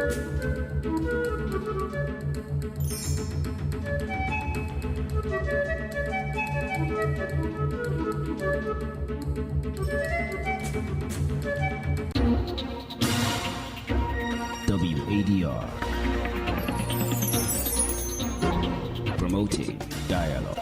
WADR, promoting dialogue.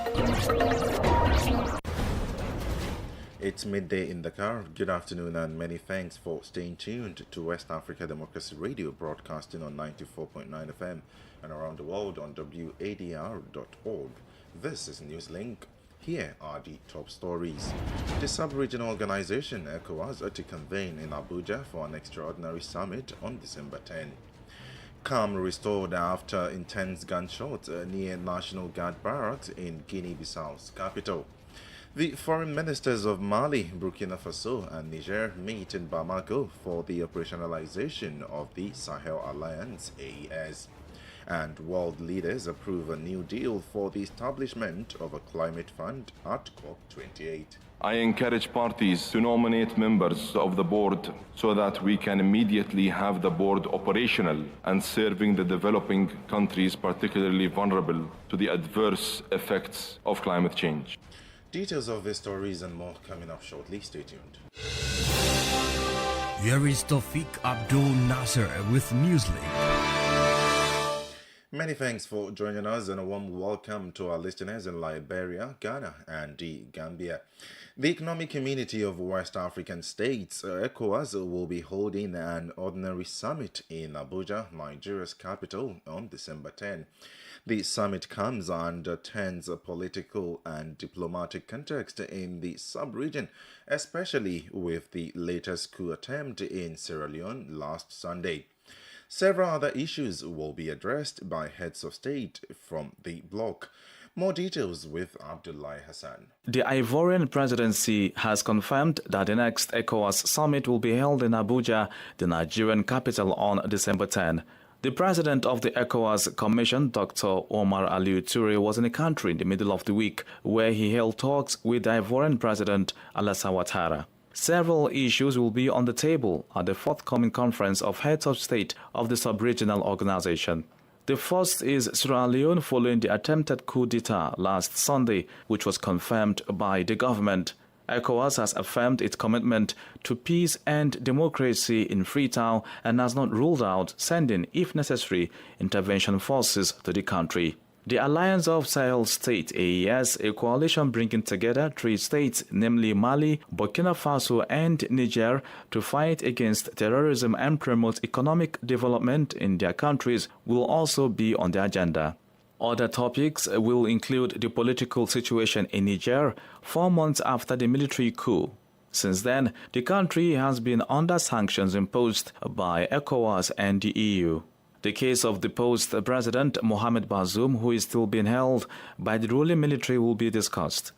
It's midday in Dakar. Good afternoon and many thanks for staying tuned to West Africa Democracy Radio, broadcasting on 94.9 FM and around the world on WADR.org. This is NEWSLINK. Here are the top stories. The sub-regional organization ECOWAS are to convene in Abuja for an extraordinary summit on December 10. Calm restored after intense gunshots near National Guard barracks in Guinea-Bissau's capital. The foreign ministers of Mali, Burkina Faso and Niger meet in Bamako for the operationalization of the Sahel Alliance (AES). And world leaders approve a new deal for the establishment of a climate fund at COP28. I encourage parties to nominate members of the board so that we can immediately have the board operational and serving the developing countries particularly vulnerable to the adverse effects of climate change. Details of these stories and more coming up shortly. Stay tuned. Here is Tawfiq Abdul Nasser with NEWSLINK. Many thanks for joining us and a warm welcome to our listeners in Liberia, Ghana and the Gambia. The Economic Community of West African States, ECOWAS, will be holding an ordinary summit in Abuja, Nigeria's capital, on December 10. The summit comes under tense political and diplomatic context in the sub-region, especially with the latest coup attempt in Sierra Leone last Sunday. Several other issues will be addressed by heads of state from the bloc. More details with Abdullahi Hassan. The Ivorian presidency has confirmed that the next ECOWAS summit will be held in Abuja, the Nigerian capital, on December 10. The president of the ECOWAS Commission, Dr. Omar Aliyu Toure, was in the country in the middle of the week, where he held talks with the Ivorian president, Alassane Ouattara. Several issues will be on the table at the forthcoming conference of heads of state of the sub-regional organization. The first is Sierra Leone following the attempted coup d'etat last Sunday, which was confirmed by the government. ECOWAS has affirmed its commitment to peace and democracy in Freetown and has not ruled out sending, if necessary, intervention forces to the country. The Alliance of Sahel States (AES), a coalition bringing together three states, namely Mali, Burkina Faso and Niger, to fight against terrorism and promote economic development in their countries, will also be on the agenda. Other topics will include the political situation in Niger 4 months after the military coup. Since then, the country has been under sanctions imposed by ECOWAS and the EU. The case of deposed President Mohamed Bazoum, who is still being held by the ruling military, will be discussed.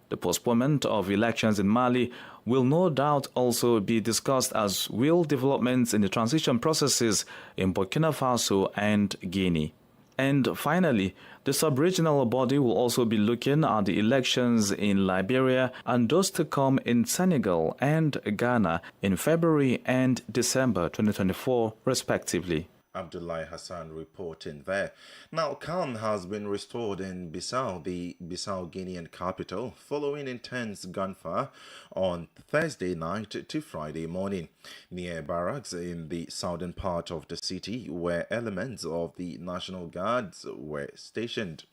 The postponement of elections in Mali will no doubt also be discussed, as will developments in the transition processes in Burkina Faso and Guinea. And finally, the sub-regional body will also be looking at the elections in Liberia and those to come in Senegal and Ghana in February and December 2024, respectively. Abdullahi Hassan reporting there. Now, calm has been restored in Bissau, the Bissau-Guinean capital, following intense gunfire on Thursday night to Friday morning near barracks in the southern part of the city, where elements of the National Guards were stationed.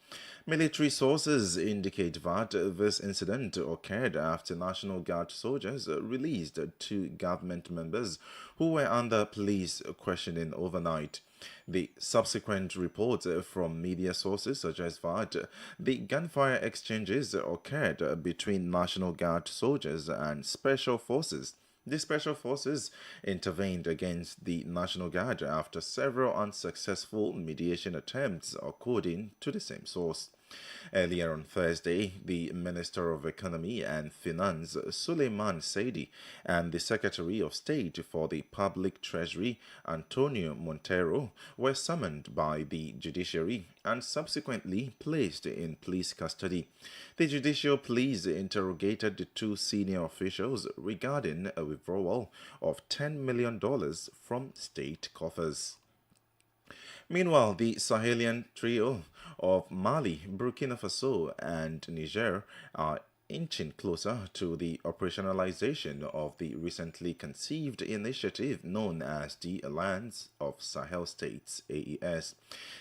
Military sources indicate that this incident occurred after National Guard soldiers released two government members who were under police questioning overnight. The subsequent reports from media sources suggest that the gunfire exchanges occurred between National Guard soldiers and special forces. The special forces intervened against the National Guard after several unsuccessful mediation attempts, according to the same source. Earlier on Thursday, the Minister of Economy and Finance, Suleiman Saidi, and the Secretary of State for the Public Treasury, Antonio Montero, were summoned by the judiciary and subsequently placed in police custody. The judicial police interrogated the two senior officials regarding a withdrawal of $10 million from state coffers. Meanwhile, the Sahelian trio of Mali, Burkina Faso, and Niger are inching closer to the operationalization of the recently conceived initiative known as the Alliance of Sahel States (AES).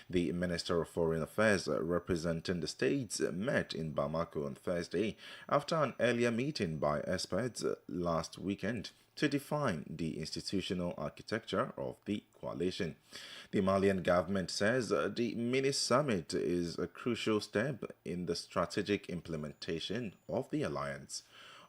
The Minister of Foreign Affairs representing the states met in Bamako on Thursday after an earlier meeting by experts last weekend to define the institutional architecture of the coalition. The Malian government says the mini summit is a crucial step in the strategic implementation of the alliance.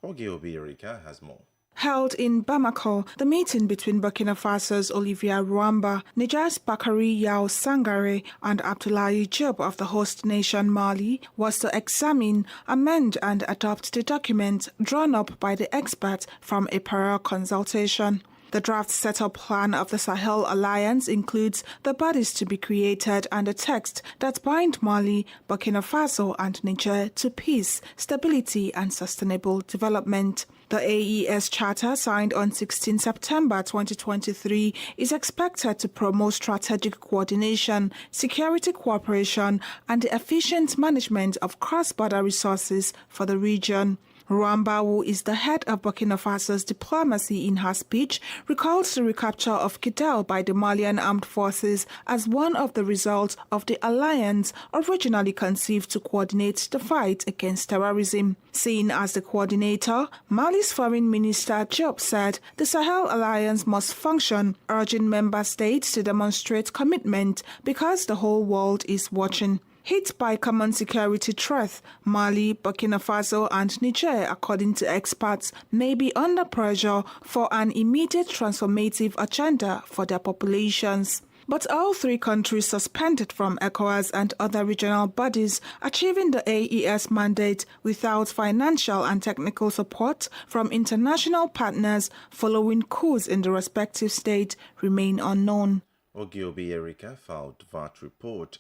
Ogiobi Erika has more. Held in Bamako, the meeting between Burkina Faso's Olivier Ruamba, Niger's Bakary Yao Sangare, and Abdoulaye Diop of the host nation Mali was to examine, amend, and adopt the document drawn up by the experts from a prior consultation. The draft setup plan of the Sahel Alliance includes the bodies to be created and a text that bind Mali, Burkina Faso, and Niger to peace, stability, and sustainable development. The AES Charter, signed on 16 September 2023, is expected to promote strategic coordination, security cooperation, and the efficient management of cross-border resources for the region. Ruamba, who is the head of Burkina Faso's diplomacy, in her speech, recalls the recapture of Kidal by the Malian armed forces as one of the results of the alliance originally conceived to coordinate the fight against terrorism. Seen as the coordinator, Mali's Foreign Minister Diop said the Sahel Alliance must function, urging member states to demonstrate commitment because the whole world is watching. Hit by common security threat, Mali, Burkina Faso, and Niger, according to experts, may be under pressure for an immediate transformative agenda for their populations. But all three countries suspended from ECOWAS and other regional bodies, achieving the AES mandate without financial and technical support from international partners following coups in the respective state, remain unknown. Ogiobi Erika filed that report.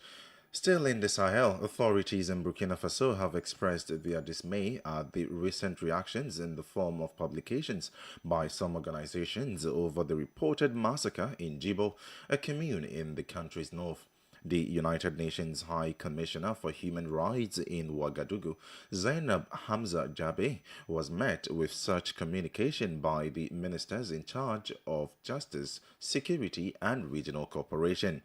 Still in the Sahel, authorities in Burkina Faso have expressed their dismay at the recent reactions in the form of publications by some organizations over the reported massacre in Djibo, a commune in the country's north. The United Nations High Commissioner for Human Rights in Ouagadougou, Zainab Hamza Jabe, was met with such communication by the ministers in charge of Justice, Security and Regional Cooperation.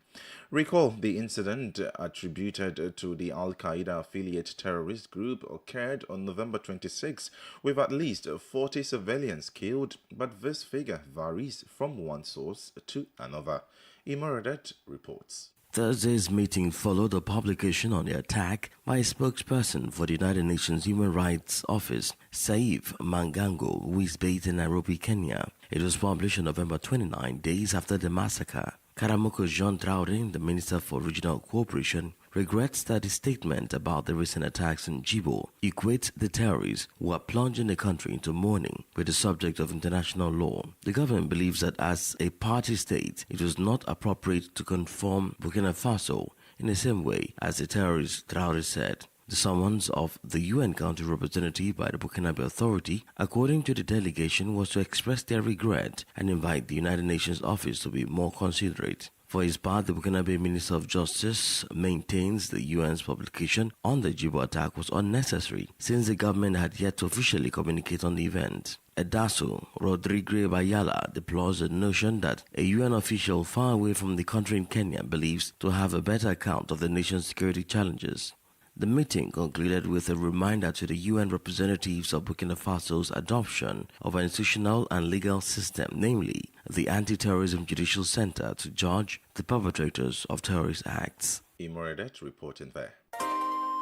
Recall the incident attributed to the Al-Qaeda affiliate terrorist group occurred on November 26, with at least 40 civilians killed, but this figure varies from one source to another. Imaradet reports. Thursday's meeting followed a publication on the attack by a spokesperson for the United Nations Human Rights Office, Saif Mangango, who is based in Nairobi, Kenya. It was published on November 29, days after the massacre. Karamoko Jean Traoré, the Minister for Regional Cooperation, regrets that his statement about the recent attacks in Djibo equates the terrorists who are plunging the country into mourning with the subject of international law. The government believes that as a party state, it was not appropriate to conform Burkina Faso in the same way as the terrorist, Traoré said. The summons of the UN Country Representative by the Burkinabe Authority, according to the delegation, was to express their regret and invite the United Nations office to be more considerate. For his part, the Burkinabe Minister of Justice maintains the UN's publication on the Djibo attack was unnecessary, since the government had yet to officially communicate on the event. Edaso Rodrigue Bayala deplores the notion that a UN official far away from the country in Kenya believes to have a better account of the nation's security challenges. The meeting concluded with a reminder to the UN representatives of Burkina Faso's adoption of an institutional and legal system, namely the Anti-Terrorism Judicial Center, to judge the perpetrators of terrorist acts. Imaradet reporting there.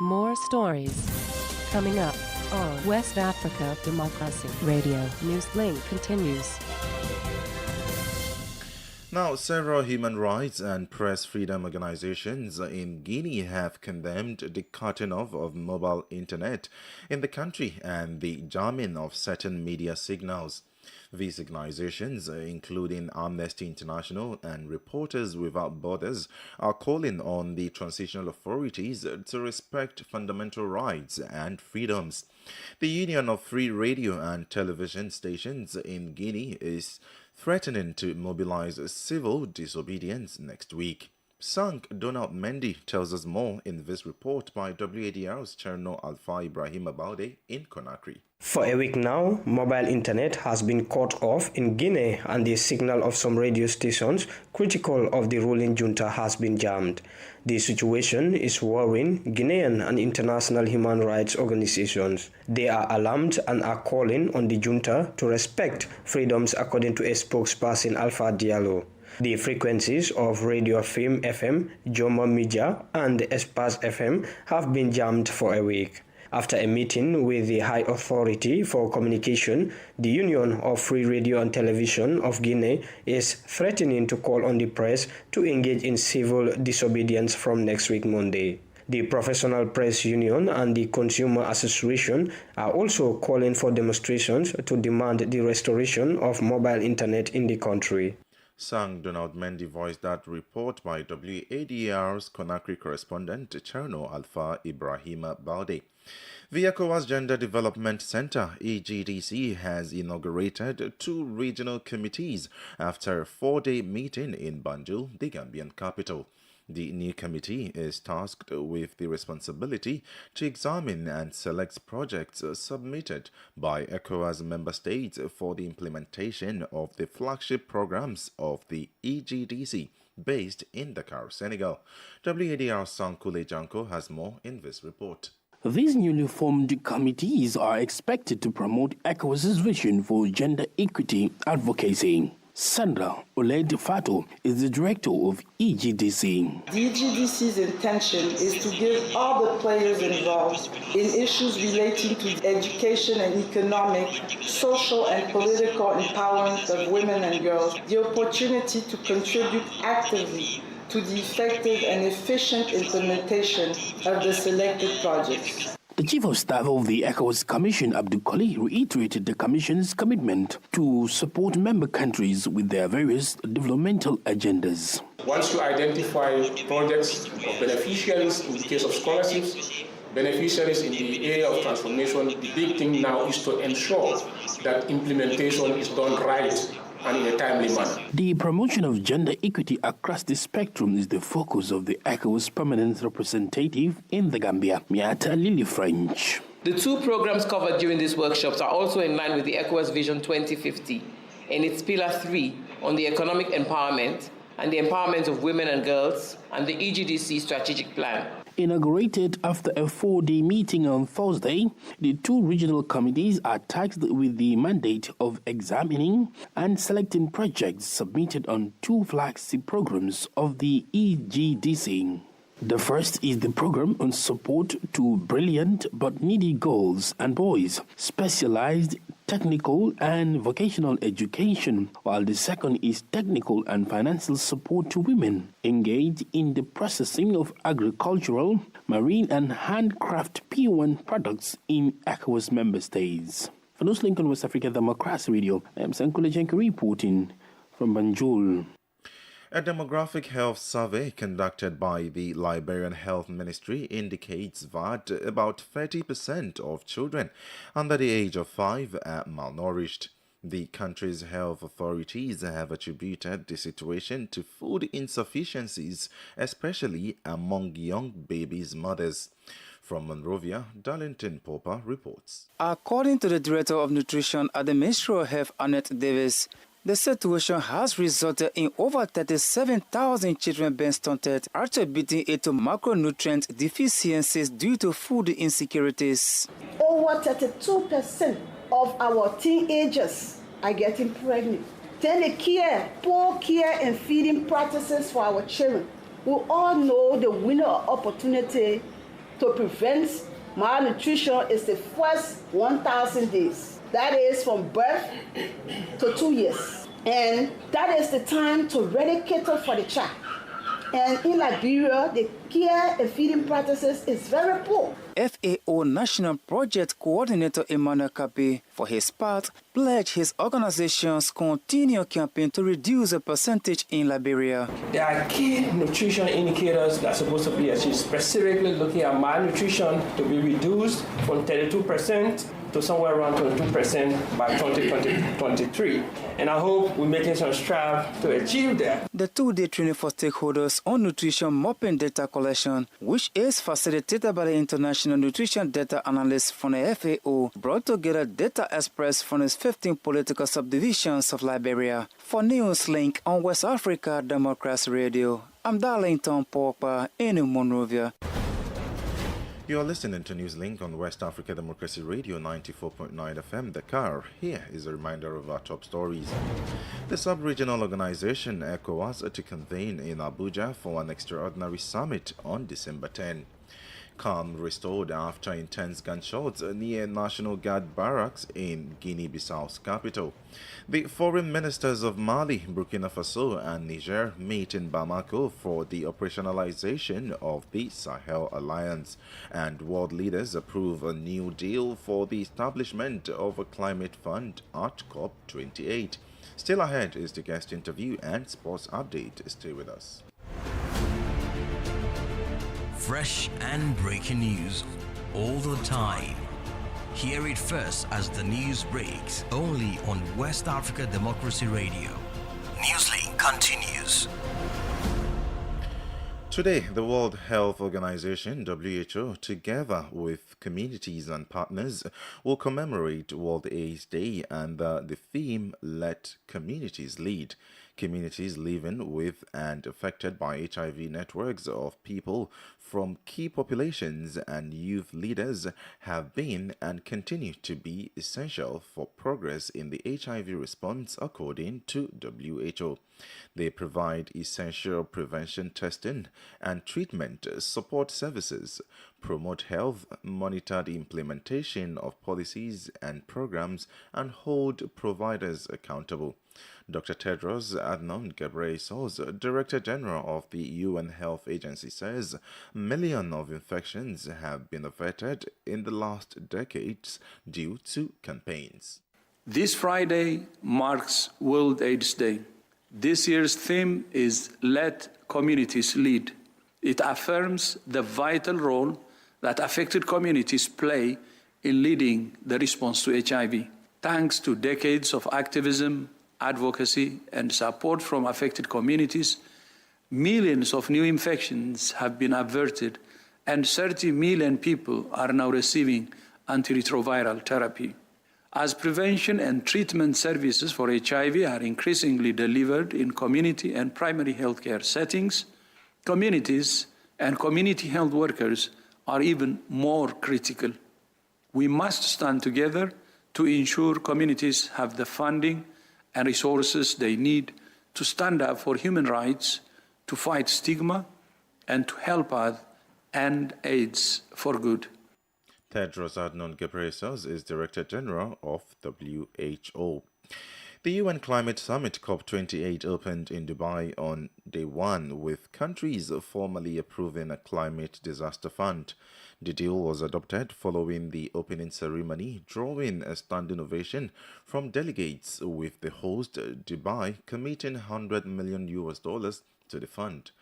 More stories coming up on West Africa Democracy Radio. NewsLink continues. Now, several human rights and press freedom organizations in Guinea have condemned the cutting off of mobile internet in the country and the jamming of certain media signals. These organizations, including Amnesty International and Reporters Without Borders, are calling on the transitional authorities to respect fundamental rights and freedoms. The Union of Free Radio and Television Stations in Guinea is threatening to mobilize civil disobedience next week. Sank Donald Mendy tells us more in this report by WADR's Cherno Alpha Ibrahim Abaude in Conakry. For a week now, mobile internet has been cut off in Guinea and the signal of some radio stations critical of the ruling junta has been jammed. The situation is worrying Guinean and international human rights organizations. They are alarmed and are calling on the junta to respect freedoms, according to a spokesperson, Alpha Diallo. The frequencies of Radio Film FM, Joma Media, and Espace FM have been jammed for a week. After a meeting with the High Authority for Communication, the Union of Free Radio and Television of Guinea is threatening to call on the press to engage in civil disobedience from next week Monday. The Professional Press Union and the Consumer Association are also calling for demonstrations to demand the restoration of mobile internet in the country. Sang Donald Mendy voiced that report by WADR's Conakry correspondent Cherno Alpha Ibrahim Balde. The ECOWAS Gender Development Center, EGDC, has inaugurated 2 regional committees after a 4-day meeting in Banjul, the Gambian capital. The new committee is tasked with the responsibility to examine and select projects submitted by ECOWAS member states for the implementation of the flagship programs of the EGDC based in Dakar, Senegal. WADR Sankule Janko has more in this report. These newly formed committees are expected to promote ECOWAS's vision for gender equity advocacy. Sandra Oled Fato is the director of EGDC. The EGDC's intention is to give all the players involved in issues relating to education and economic, social and political empowerment of women and girls the opportunity to contribute actively to the effective and efficient implementation of the selected projects. The Chief of Staff of the ECOWAS Commission, Abdul Kali, reiterated the Commission's commitment to support member countries with their various developmental agendas. Once you identify projects of beneficiaries in the case of scholarships, beneficiaries in the area of transformation, the big thing now is to ensure that implementation is done right and in a timely manner. The promotion of gender equity across the spectrum is the focus of the ECOWAS permanent representative in the Gambia, Miata Lily French. The 2 programs covered during these workshops are also in line with the ECOWAS Vision 2050 in its Pillar 3 on the economic empowerment and the empowerment of women and girls and the EGDC strategic plan. Inaugurated after a 4-day meeting on Thursday, the 2 regional committees are tasked with the mandate of examining and selecting projects submitted on 2 flagship programs of the EGDC. The first is the program on support to brilliant but needy girls and boys, specialized technical and vocational education, while the second is technical and financial support to women engaged in the processing of agricultural, marine and handcraft P1 products in ECOWAS member states. For NEWSLINK-01 West Africa Democracy Radio, I am Sankule Janko reporting from Banjul. A demographic health survey conducted by the Liberian Health Ministry indicates that about 30% of children under the age of 5 are malnourished. The country's health authorities have attributed the situation to food insufficiencies, especially among young babies' mothers. From Monrovia, Darlington Popper reports. According to the Director of Nutrition at the Ministry of Health, Annette Davis, the situation has resulted in over 37,000 children being stunted, attributing it to macronutrient deficiencies due to food insecurities. Over 32% of our teenagers are getting pregnant. Then the poor care and feeding practices for our children. We all know the window of opportunity to prevent malnutrition is the first 1,000 days. That is from birth to 2 years. And that is the time to really cater for the child. And in Liberia, the care and feeding practices is very poor. FAO National Project Coordinator Emmanuel Kapi, for his part, pledged his organization's continued campaign to reduce the percentage in Liberia. There are key nutrition indicators that are supposed to be achieved, specifically looking at malnutrition to be reduced from 32% to somewhere around 22% by 2023. And I hope we're making some strides to achieve that. The two-day training for stakeholders on nutrition mapping data collection, which is facilitated by the International Nutrition Data Analysts from the FAO, brought together data experts from its 15 political subdivisions of Liberia. For NEWSLINK on West Africa Democracy Radio, I'm Darlington Pogba in Monrovia. You are listening to NewsLink on West Africa Democracy Radio 94.9 FM Dakar. Here is a reminder of our top stories. The sub-regional organization ECOWAS to convene in Abuja for an extraordinary summit on December 10. Calm restored after intense gunshots near National Guard barracks in Guinea-Bissau's capital. The foreign ministers of Mali, Burkina Faso and Niger meet in Bamako for the operationalization of the Sahel Alliance, and world leaders approve a new deal for the establishment of a climate fund at COP28. Still ahead is the guest interview and sports update. Stay with us. Fresh and breaking news all the time. Hear it first as the news breaks, only on West Africa Democracy Radio. NewsLink continues. Today, the World Health Organization, WHO, together with communities and partners, will commemorate World AIDS Day and the theme, Let Communities Lead. Communities living with and affected by HIV networks of people from key populations and youth leaders have been and continue to be essential for progress in the HIV response, according to WHO. They provide essential prevention testing and treatment support services, promote health, monitor the implementation of policies and programs, and hold providers accountable. Dr. Tedros Adhanom Ghebreyesus, Director General of the UN Health Agency, says millions of infections have been averted in the last decades due to campaigns. This Friday marks World AIDS Day. This year's theme is Let Communities Lead. It affirms the vital role that affected communities play in leading the response to HIV. Thanks to decades of activism, advocacy, and support from affected communities, millions of new infections have been averted, and 30 million people are now receiving antiretroviral therapy. As prevention and treatment services for HIV are increasingly delivered in community and primary healthcare settings, communities and community health workers are even more critical. We must stand together to ensure communities have the funding and resources they need to stand up for human rights, to fight stigma, and to help us end AIDS for good. Tedros Adhanom Ghebreyesus is Director General of WHO. The UN Climate Summit COP28 opened in Dubai on day one, with countries formally approving a climate disaster fund. The deal was adopted following the opening ceremony, drawing a standing ovation from delegates, with the host, Dubai, committing $100 million to the fund.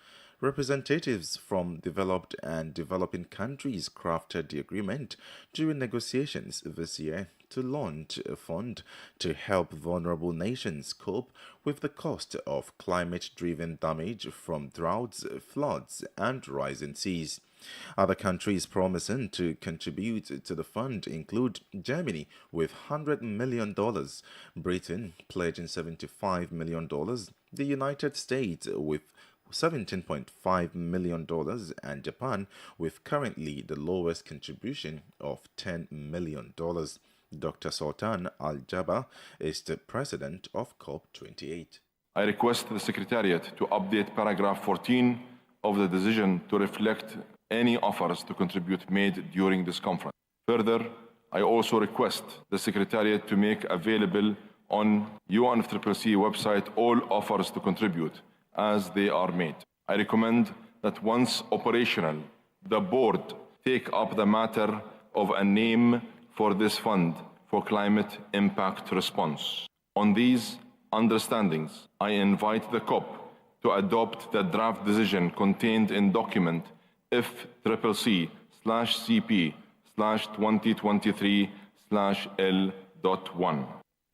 Representatives from developed and developing countries crafted the agreement during negotiations this year to launch a fund to help vulnerable nations cope with the cost of climate-driven damage from droughts, floods, and rising seas. Other countries promising to contribute to the fund include Germany with $100 million, Britain pledging $75 million, the United States with $17.5 million, and Japan with currently the lowest contribution of $10 million. Dr. Sultan Al-Jabbar is the president of COP28. I request the Secretariat to update paragraph 14 of the decision to reflect any offers to contribute made during this conference. Further, I also request the Secretariat to make available on UNFCCC website all offers to contribute as they are made. I recommend that once operational, the board take up the matter of a name for this fund for climate impact response. On these understandings, I invite the COP to adopt the draft decision contained in document FCCC/CP/2023/1 NEWSLINK-01.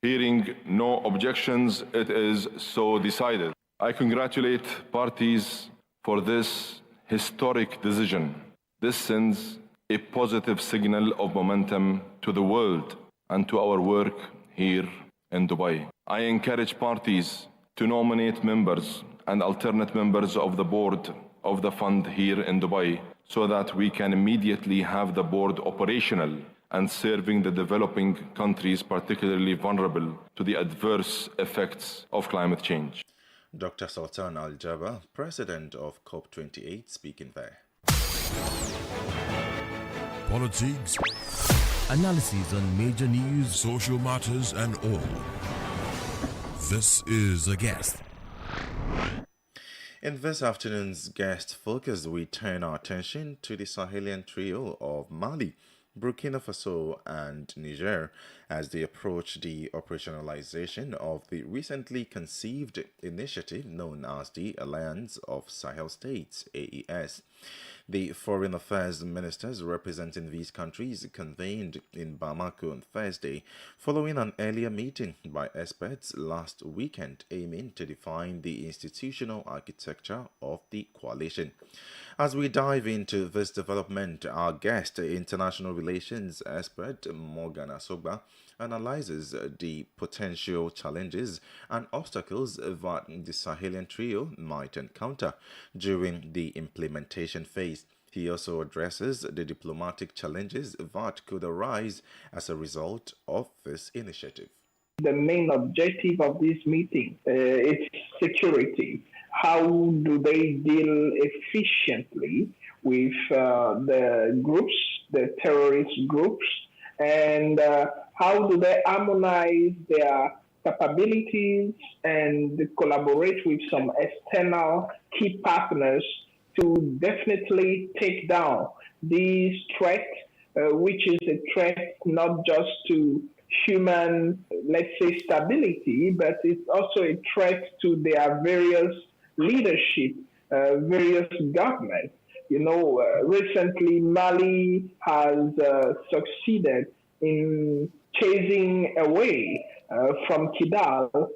Hearing no objections, it is so decided. I congratulate parties for this historic decision. This sends a positive signal of momentum to the world and to our work here in Dubai. I encourage parties to nominate members and alternate members of the board of the fund here in Dubai so that we can immediately have the board operational and serving the developing countries particularly vulnerable to the adverse effects of climate change. Dr. Sultan Al-Jaber, president of COP28, speaking there. Politics, analysis on major news, social matters, and all. This is A Guest. In this afternoon's guest focus, we turn our attention to the Sahelian trio of Mali, Burkina Faso and Niger as they approach the operationalization of the recently conceived initiative known as the Alliance of Sahel States, AES. The foreign affairs ministers representing these countries convened in Bamako on Thursday following an earlier meeting by experts last weekend aiming to define the institutional architecture of the coalition. As we dive into this development, our guest, international relations expert Morgan Asogba, analyzes the potential challenges and obstacles that the Sahelian trio might encounter during the implementation phase. He also addresses the diplomatic challenges that could arise as a result of this initiative. The main objective of this meeting is security. How do they deal efficiently with the groups, the terrorist groups, and how do they harmonize their capabilities and collaborate with some external key partners to definitely take down this threat, which is a threat not just to human, let's say, stability, but it's also a threat to their various leadership, various governments. You know, recently Mali has succeeded in chasing away from Kidal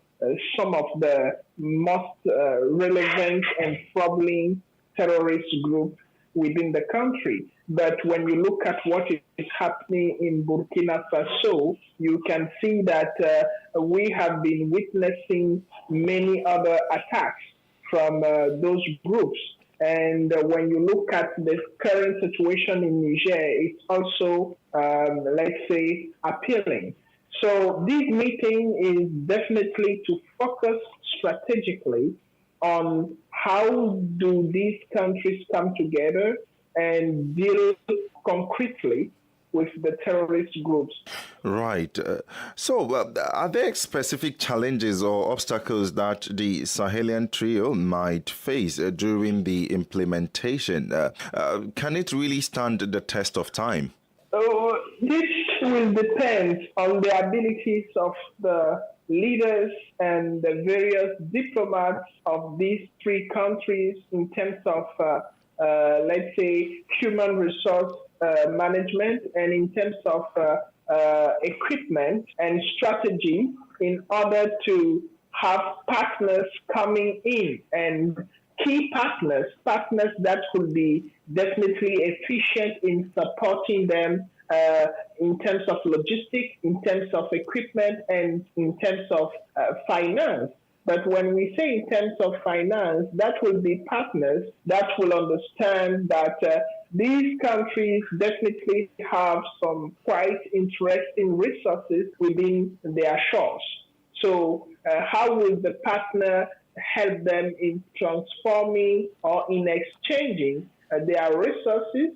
some of the most relevant and troubling terrorist groups within the country. But when you look at what is happening in Burkina Faso, you can see that we have been witnessing many other attacks from those groups. And when you look at the current situation in Niger, it's also, let's say, appealing. So this meeting is definitely to focus strategically on how do these countries come together and deal concretely with the terrorist groups. Right. So are there specific challenges or obstacles that the Sahelian trio might face during the implementation? Can it really stand the test of time? This will depend on the abilities of the leaders and the various diplomats of these three countries in terms of, let's say, human resource management and in terms of equipment and strategy in order to have partners coming in and key partners that could be definitely efficient in supporting them in terms of logistics, in terms of equipment, and in terms of finance. But when we say in terms of finance, that will be partners that will understand that these countries definitely have some quite interesting resources within their shores. So how will the partner help them in transforming or in exchanging their resources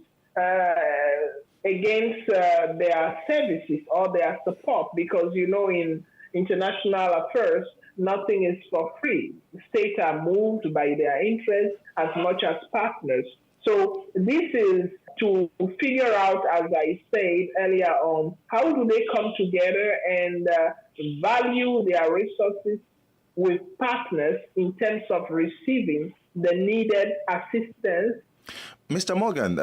against their services or their support? Because, you know, in international affairs, nothing is for free. States are moved by their interests as much as partners. So this is to figure out, as I said earlier on, how do they come together and value their resources with partners in terms of receiving the needed assistance Mr. Morgan,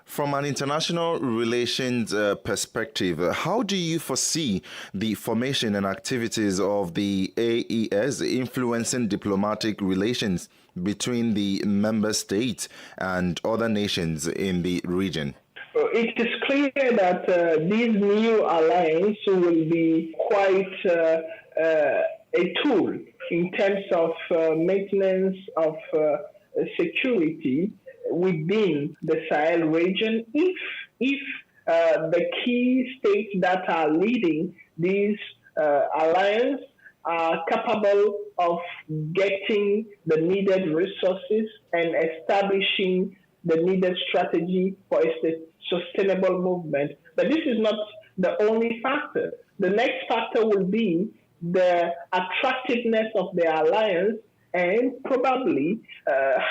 from an international relations perspective, how do you foresee the formation and activities of the AES influencing diplomatic relations between the member states and other nations in the region? It is clear that this new alliance will be quite a tool in terms of maintenance of security within the Sahel region if the key states that are leading this alliance are capable of getting the needed resources and establishing the needed strategy for a sustainable movement. But this is not the only factor. The next factor will be the attractiveness of the alliance and probably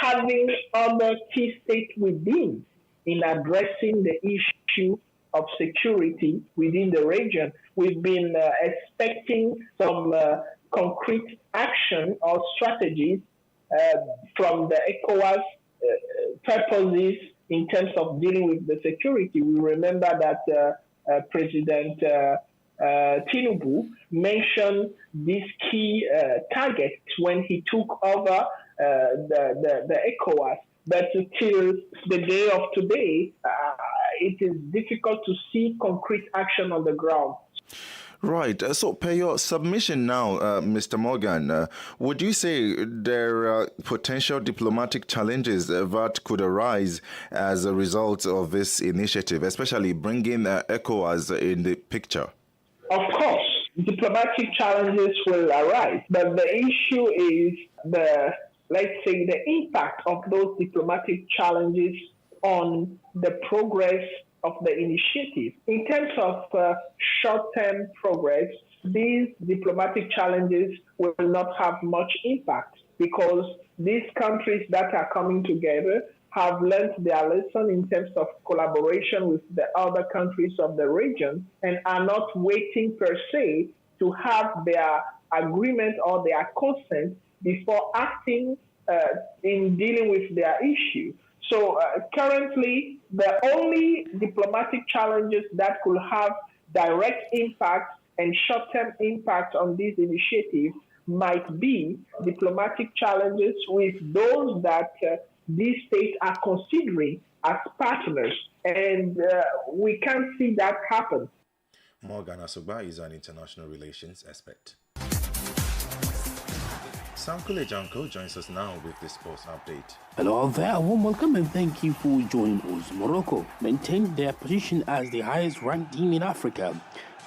having other key states within in addressing the issue of security within the region. We've been expecting some concrete action or strategies from the ECOWAS purposes in terms of dealing with the security. We remember that President Tinubu mentioned this key target when he took over the ECOWAS. But till the day of today, it is difficult to see concrete action on the ground. Right. So, per your submission now, Mr. Morgan, would you say there are potential diplomatic challenges that could arise as a result of this initiative, especially bringing ECOWAS in the picture? Of course, diplomatic challenges will arise, but the issue is the impact of those diplomatic challenges on the progress of the initiative. In terms of short-term progress, these diplomatic challenges will not have much impact because these countries that are coming together have learned their lesson in terms of collaboration with the other countries of the region and are not waiting per se to have their agreement or their consent before acting in dealing with their issue. So currently, the only diplomatic challenges that could have direct impact and short-term impact on this initiative might be diplomatic challenges with those that these states are considering as partners. And we can't see that happen. Morgan Asogba is an international relations expert. Sankule Janko joins us now with the sports update. Hello there, a warm welcome and thank you for joining us. Morocco maintained their position as the highest ranked team in Africa.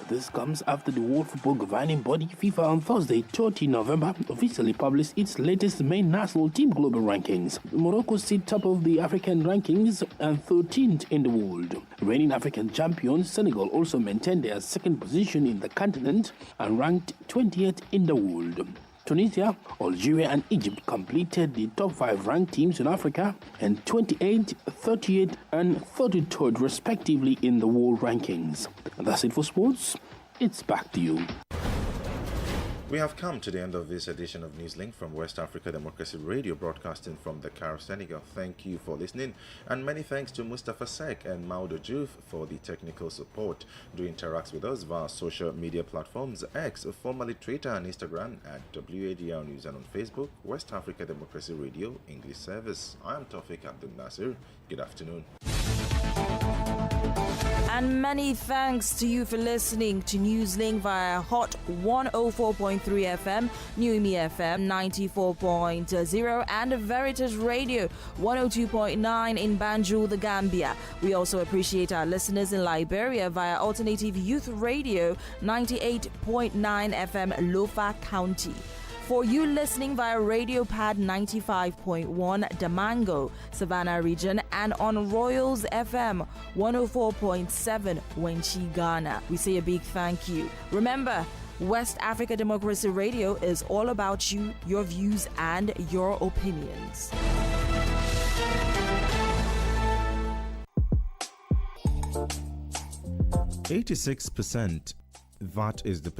This comes after the World Football Governing Body FIFA on Thursday, 30 November, officially published its latest main national team global rankings. Morocco sit top of the African rankings and 13th in the world. Reigning African champions Senegal also maintained their second position in the continent and ranked 20th in the world. Tunisia, Algeria and Egypt completed the top 5 ranked teams in Africa and 28th, 38th and 33rd respectively in the world rankings. And that's it for sports. It's back to you. We have come to the end of this edition of NewsLink from West Africa Democracy Radio, broadcasting from Dakar, Senegal. Thank you for listening, and many thanks to Mustafa Sek and Maudo Juf for the technical support. Do interact with us via social media platforms, X, formerly Twitter and Instagram at WADR News, and on Facebook, West Africa Democracy Radio English Service. I am Tawfiq Abdul Nasir. Good afternoon. And many thanks to you for listening to NewsLink via Hot 104.3 FM, Newmi FM 94.0, and Veritas Radio 102.9 in Banjul, the Gambia. We also appreciate our listeners in Liberia via Alternative Youth Radio 98.9 FM, Lofa County. For you listening via Radio Pad 95.1 Damango, Savannah region, and on Royals FM 104.7 Wenchi, Ghana, we say a big thank you. Remember, West Africa Democracy Radio is all about you, your views, and your opinions. %86. That is the